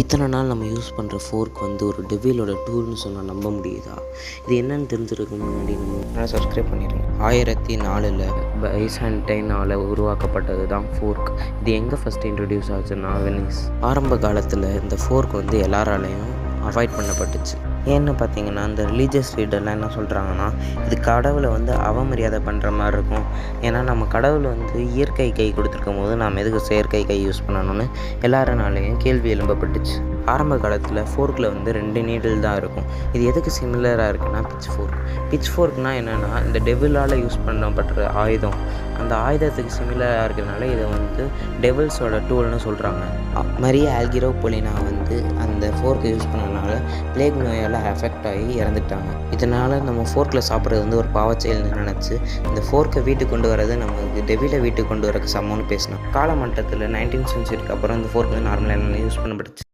இத்தனை நாள் நம்ம யூஸ் பண்ணுற ஃபோர்க் வந்து ஒரு டெவிலோட டூல்னு சொன்னால் நம்ப முடியுதா? இது என்னன்னு தெரிஞ்சிருக்கு முன்னாடி நம்ம சப்ஸ்கிரைப் பண்ணிடுங்க. 1004 பைசாண்டைனால் உருவாக்கப்பட்டது தான் ஃபோர்க். இது எங்கே ஃபஸ்ட்டு இன்ட்ரடியூஸ் ஆச்சுன்னா வெனிஸ். ஆரம்ப காலத்தில் இந்த ஃபோர்க் வந்து எல்லாராலையும் அவாய்ட் பண்ணப்பட்டுச்சு. ஏன்னு பார்த்தீங்கன்னா, இந்த ரிலீஜியஸ் லீடர்லாம் என்ன சொல்கிறாங்கன்னா, இது கடவுளை வந்து அவமரியாதை பண்ணுற மாதிரி இருக்கும். ஏன்னா நம்ம கடவுள் வந்து இயற்கை கை கொடுத்துருக்கும் போது நாம் எதுக்கு செயற்கை கை யூஸ் பண்ணணும்னு எல்லாருனாலையும் கேள்வி எழும்பப்பட்டுச்சு. ஆரம்ப காலத்தில் ஃபோர்க்கில் வந்து 2 நீடில் தான் இருக்கும். இது எதுக்கு சிமிலராக இருக்குன்னா பிச் ஃபோர்க்னால் என்னென்னா, இந்த டெவிலால் யூஸ் பண்ணப்படுற ஆயுதம், அந்த ஆயுதத்துக்கு சிமிலராக இருக்கிறதுனால இதை வந்து டெவில்ஸோட டூல்னு சொல்கிறாங்க. மரியா ஆல்கிரோபொலினா வந்து அந்த ஃபோர்க்கை யூஸ் பண்ணனால பிளேக் நோயால் அஃபெக்ட் ஆகி இறந்துட்டாங்க. இதனால் நம்ம ஃபோர்க்கில் சாப்பிட்றது வந்து ஒரு பாவச்செயல்னு நினச்சி இந்த ஃபோர்க்கை வீட்டுக்கு கொண்டு வரது நமக்கு டெவிலை வீட்டுக்கு கொண்டு வரக்கு சமம்னு பேசினோம். காலமட்டத்தில் 19th சென்ச்சுரிக்கு அப்புறம் இந்த ஃபோர்க் வந்து நார்மலாக யூஸ் பண்ணப்பட்டுச்சு.